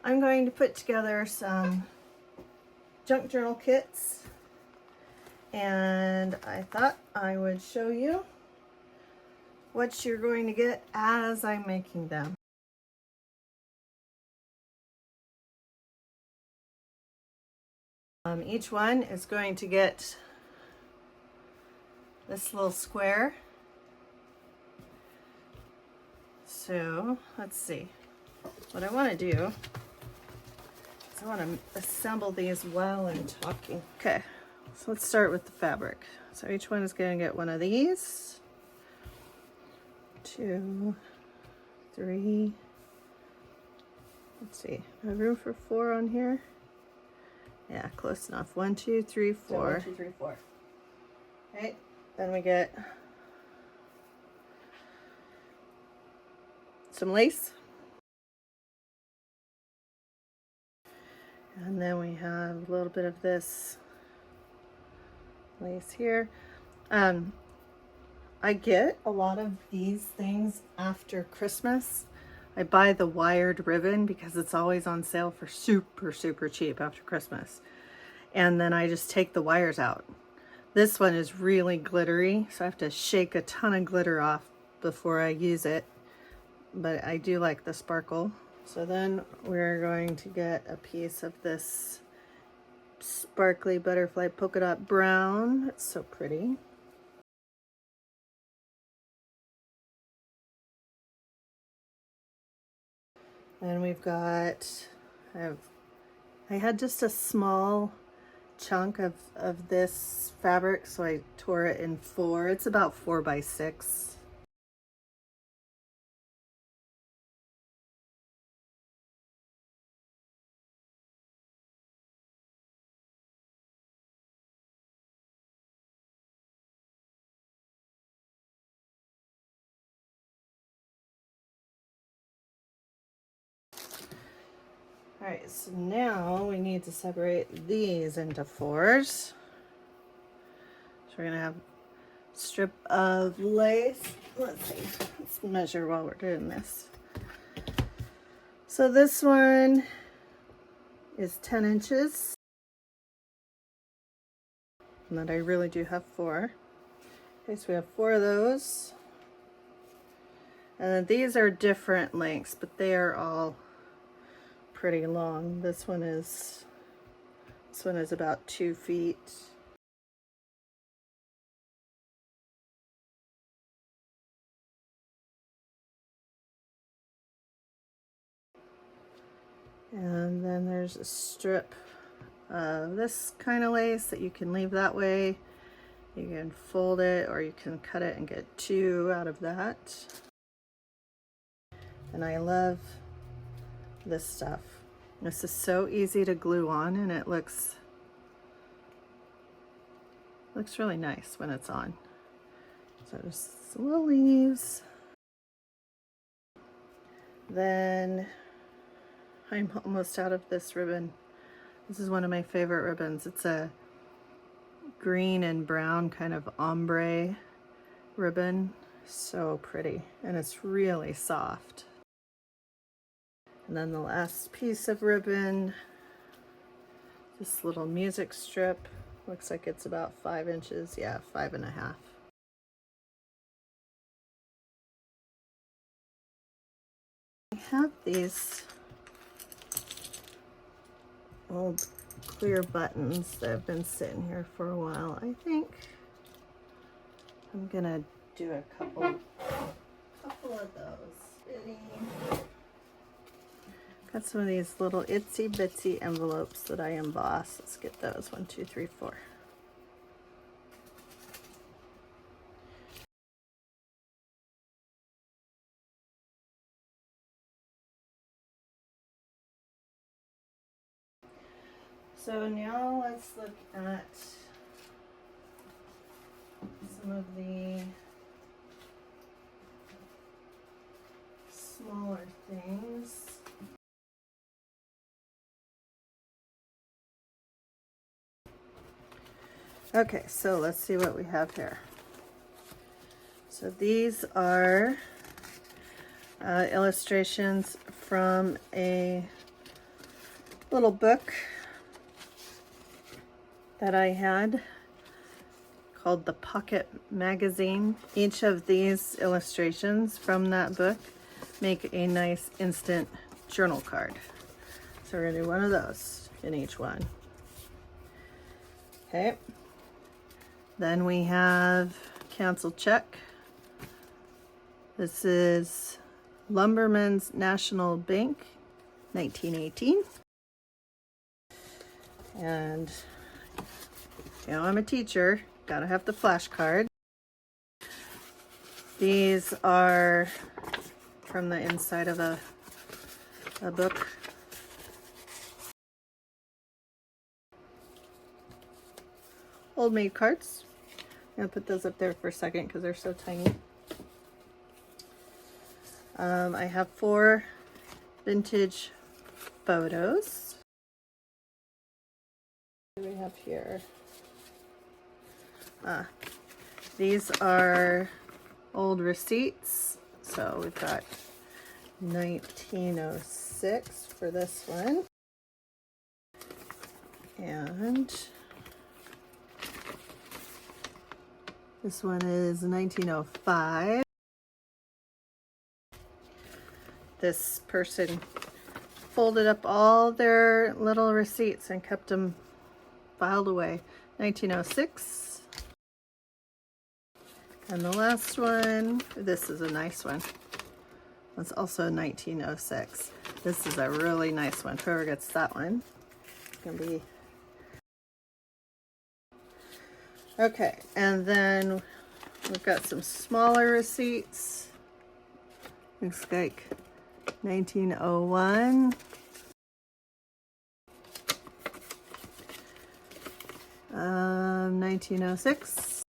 I'm going to put together some junk journal kits, and I thought I would show you what you're going to get as I'm making them. Each one is going to get this little square. So let's see. What I want to do is I want to assemble these while I'm talking. Okay, so let's start with the fabric. So each one is going to get one of these. 2, 3. Let's see. I have room for 4 on here. Yeah, close enough. 1, 2, 3, 4. So 1, 2, 3, 4. Right. Then we get some lace. And then we have a little bit of this lace here. I get a lot of these things after Christmas. I buy the wired ribbon because it's always on sale for super, super cheap after Christmas. And then I just take the wires out. This one is really glittery, so I have to shake a ton of glitter off before I use it. But I do like the sparkle. So then we're going to get a piece of this sparkly butterfly polka dot brown. It's so pretty. And we've got, I had just a small chunk of this fabric, so I tore it in 4. It's about 4 by 6. All right, so now we need to separate these into 4s. So we're gonna have a strip of lace. Let's see, let's measure while we're doing this. So this one is 10 inches. And then I really do have 4. Okay, so we have 4 of those. And then these are different lengths, but they are all pretty long. This one is about 2 feet. And then there's a strip of this kind of lace that you can leave that way. You can fold it, or you can cut it and get 2 out of that. And I love this stuff. This is so easy to glue on, and it looks really nice when it's on. So just some little leaves. Then I'm almost out of this ribbon. This is one of my favorite ribbons. It's a green and brown kind of ombre ribbon. So pretty, and it's really soft. And then the last piece of ribbon, this little music strip. Looks like it's about 5 inches. Yeah, 5.5. I have these old clear buttons that have been sitting here for a while. I think I'm gonna do a couple of those. Got some of these little itsy bitsy envelopes that I emboss. Let's get those. 1, 2, 3, 4. So now let's look at some of the smaller things. Okay, so let's see what we have here. So these are illustrations from a little book that I had called the Pocket Magazine. Each of these illustrations from that book make a nice instant journal card. So we're gonna do one of those in each one. Okay. Then we have cancel check. This is Lumbermen's National Bank, 1918. And, you know, I'm a teacher, gotta have the flashcard. These are from the inside of a book. Old maid cards. I'm gonna put those up there for a second because they're so tiny. I have 4 vintage photos. What do we have here? These are old receipts. So we've got 1906 for this one. And this one is 1905. This person folded up all their little receipts and kept them filed away. 1906. And the last one, this is a nice one. It's also 1906. This is a really nice one. Whoever gets that one, it's gonna be okay. And then we've got some smaller receipts. Looks like 1901. 1906.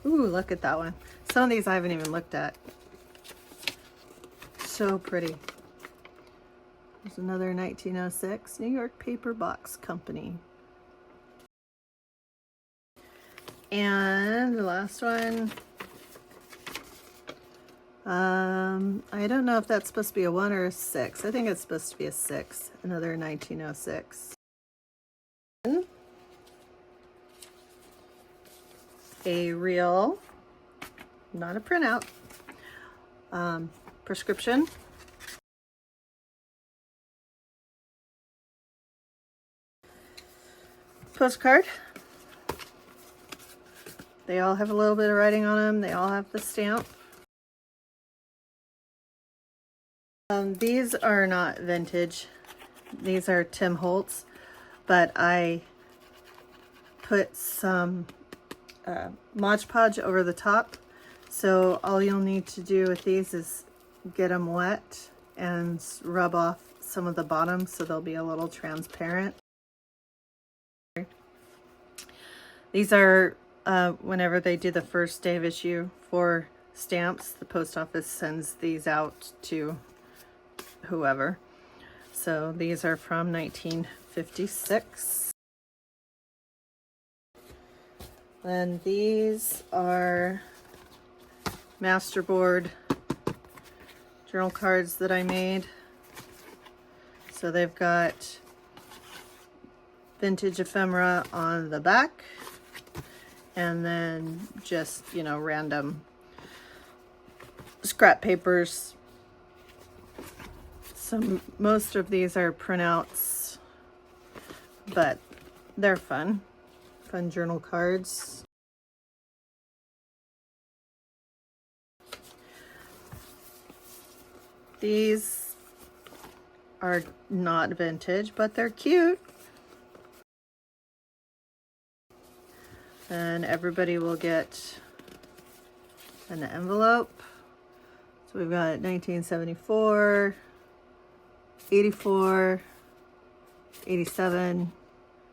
Ooh, look at that one. Some of these I haven't even looked at. So pretty. There's another 1906, New York Paper Box Company. And the last one, I don't know if that's supposed to be a 1 or a 6. I think it's supposed to be a 6. Another 1906. A real, not a printout, prescription. Postcard. They all have a little bit of writing on them. They all have the stamp. These are not vintage. These are Tim Holtz, but I put some Mod Podge over the top. So all you'll need to do with these is get them wet and rub off some of the bottom so they'll be a little transparent. These are whenever they do the first day of issue for stamps, the post office sends these out to whoever. So these are from 1956. And these are masterboard journal cards that I made. So they've got vintage ephemera on the back, and then just, you know, random scrap papers. Most of these are printouts, but they're fun journal cards. These are not vintage, but they're cute. And everybody will get an envelope. So we've got 1974, 84, 87,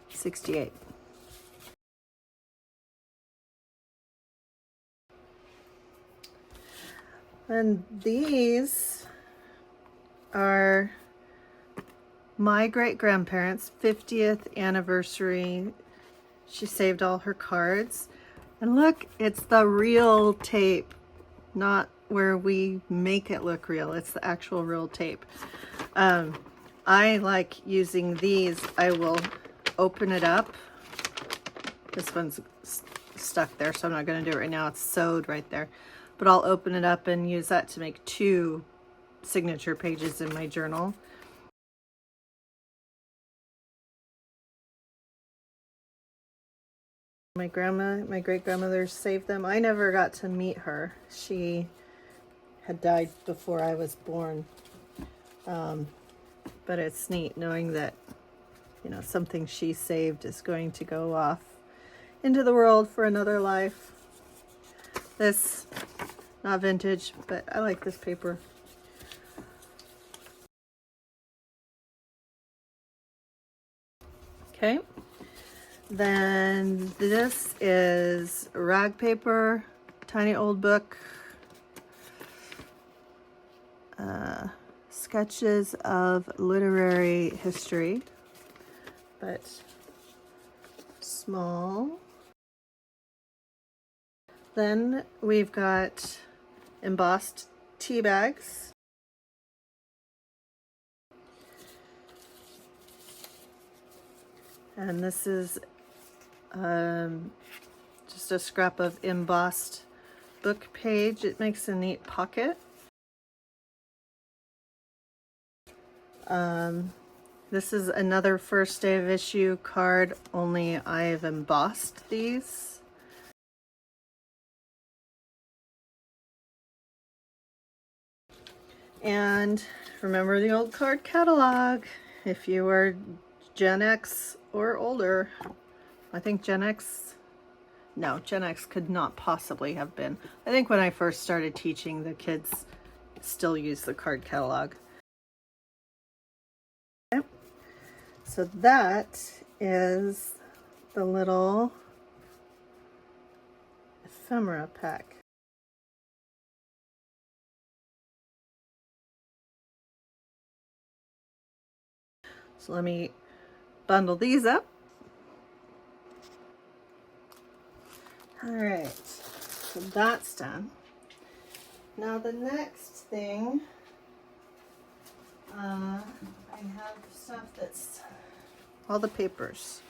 68. And these are my great-grandparents' 50th anniversary. She saved all her cards. And look, it's the real tape, not where we make it look real. It's the actual real tape. I like using these. I will open it up. This one's stuck there, so I'm not going to do it right now. It's sewed right there. But I'll open it up and use that to make 2 signature pages in my journal. My great-grandmother saved them. I never got to meet her. She had died before I was born. But it's neat knowing that, you know, something she saved is going to go off into the world for another life. This, not vintage, but I like this paper. Okay. Then this is rag paper, tiny old book, sketches of literary history, but small. Then we've got embossed tea bags. And this is just a scrap of embossed book page. It makes a neat pocket. This is another first day of issue card, only I've embossed these. And remember the old card catalog. If you were Gen X or older, I think Gen X, no, Gen X could not possibly have been. I think when I first started teaching, the kids still use the card catalog. Okay. So that is the little ephemera pack. So let me bundle these up. All right, so that's done. Now the next thing, I have stuff that's all the papers,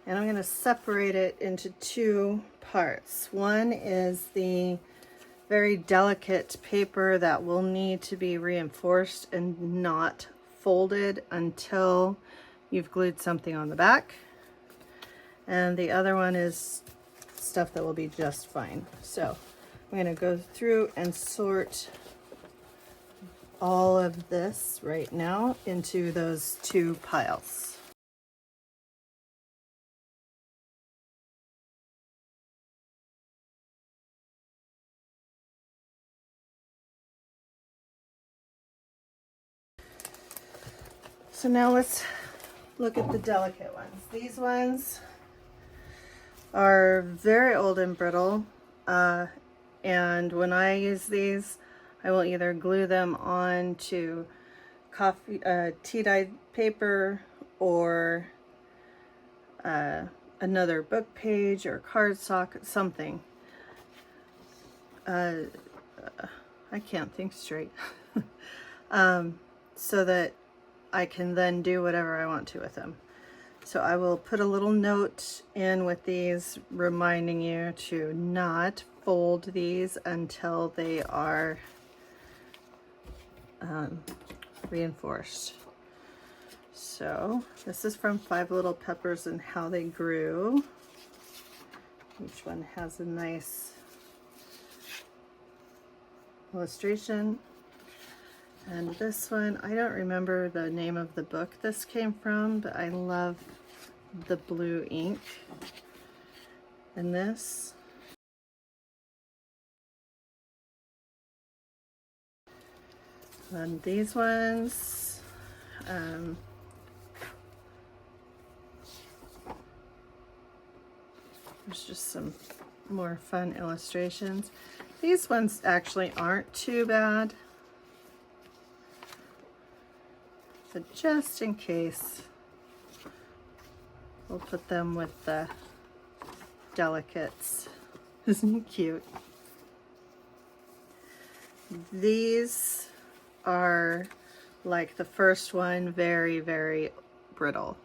and I'm going to separate it into 2 parts. One is the very delicate paper that will need to be reinforced and not folded until you've glued something on the back. And the other one is stuff that will be just fine. So I'm going to go through and sort all of this right now into those 2 piles. So now let's look at the delicate ones. These ones are very old and brittle, and when I use these, I will either glue them onto tea dyed paper or another book page or cardstock, something. I can't think straight. So that I can then do whatever I want to with them. So I will put a little note in with these reminding you to not fold these until they are reinforced. So this is from 5 Little Peppers and How They Grew. Each one has a nice illustration. And this one, I don't remember the name of the book this came from, but I love the blue ink in this. And these ones, there's just some more fun illustrations. These ones actually aren't too bad. But just in case, we'll put them with the delicates. Isn't it cute? These are like the first one, very, very brittle.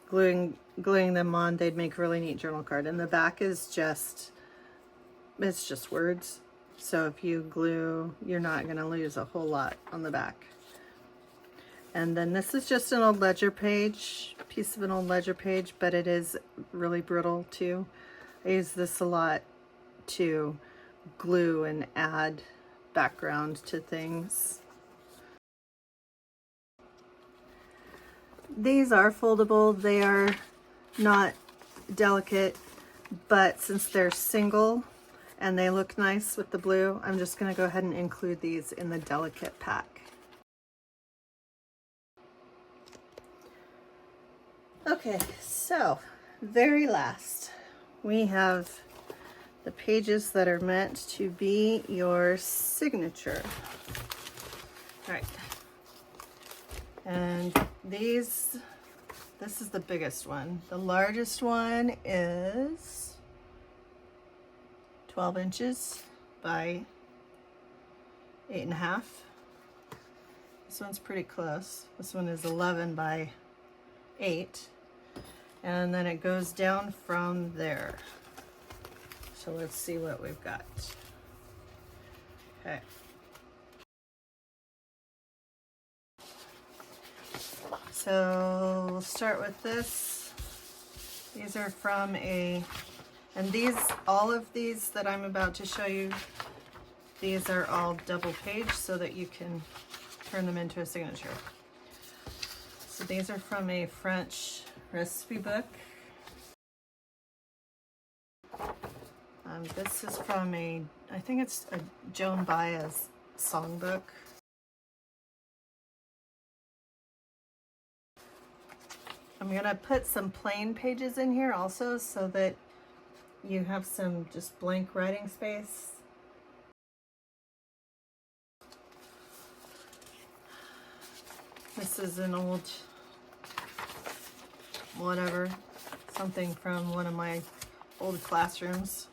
Gluing them on, they'd make a really neat journal card. And the back is just, it's just words. So if you glue, you're not gonna lose a whole lot on the back. And then this is just an old ledger page, piece of an old ledger page, but it is really brittle too. I use this a lot to glue and add background to things. These are foldable. They are not delicate, but since they're single and they look nice with the blue, I'm just going to go ahead and include these in the delicate pack. Okay, so very last, we have the pages that are meant to be your signature. All right. And this is the biggest one. The largest one is 12 inches by 8.5. This one's pretty close. This one is 11 by 8. And then it goes down from there. So let's see what we've got. Okay. So we'll start with this. These are from and all of these that I'm about to show you, these are all double page so that you can turn them into a signature. So these are from a French recipe book. This is from I think it's a Joan Baez songbook. I'm gonna put some plain pages in here also so that you have some just blank writing space. This is an old, whatever, something from one of my old classrooms.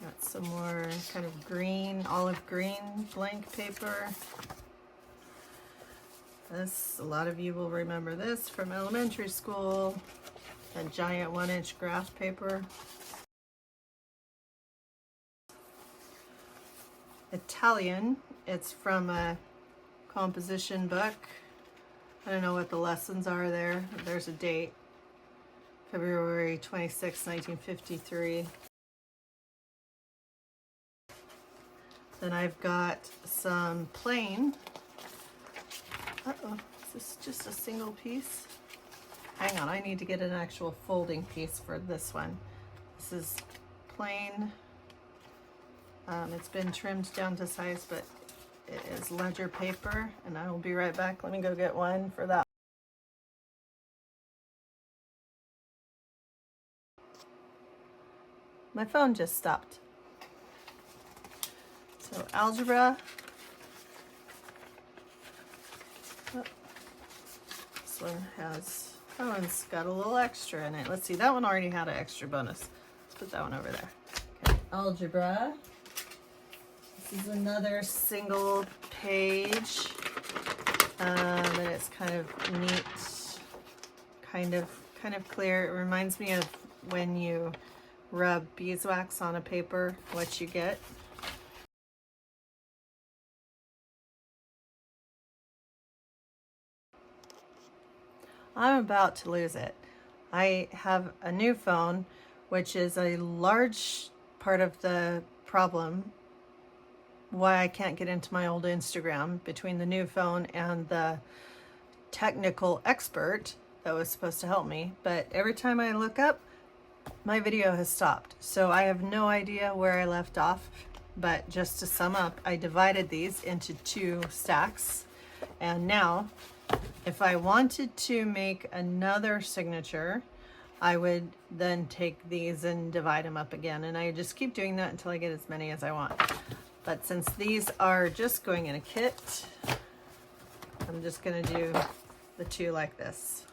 Got some more kind of green, olive green blank paper. This, a lot of you will remember this from elementary school, a giant 1-inch graph paper. Italian, it's from a composition book. I don't know what the lessons are there. There's a date, February 26, 1953. Then I've got some plain. Uh-oh, is this just a single piece? Hang on, I need to get an actual folding piece for this one. This is plain. It's been trimmed down to size, but it is ledger paper, and I will be right back. Let me go get one for that. My phone just stopped. So algebra. Oh, this one has, that one's got a little extra in it. Let's see, that one already had an extra bonus. Let's put that one over there. Okay, algebra. This is another single page, and it's kind of neat, kind of clear. It reminds me of when you rub beeswax on a paper, what you get. I'm about to lose it. I have a new phone, which is a large part of the problem why I can't get into my old Instagram, between the new phone and the technical expert that was supposed to help me. But every time I look up, my video has stopped. So I have no idea where I left off. But just to sum up, I divided these into 2 stacks. And now, if I wanted to make another signature, I would then take these and divide them up again. And I just keep doing that until I get as many as I want. But since these are just going in a kit, I'm just gonna do the 2 like this.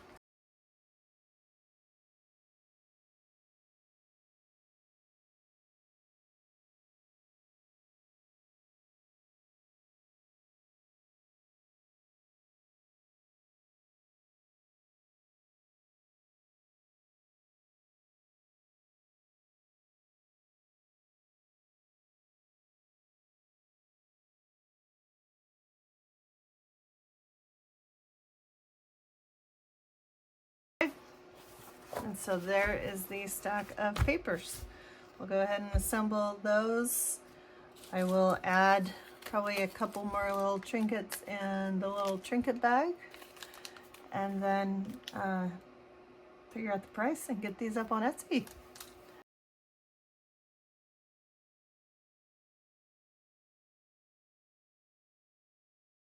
And so there is the stack of papers. We'll go ahead and assemble those. I will add probably a couple more little trinkets in the little trinket bag, and then figure out the price and get these up on Etsy.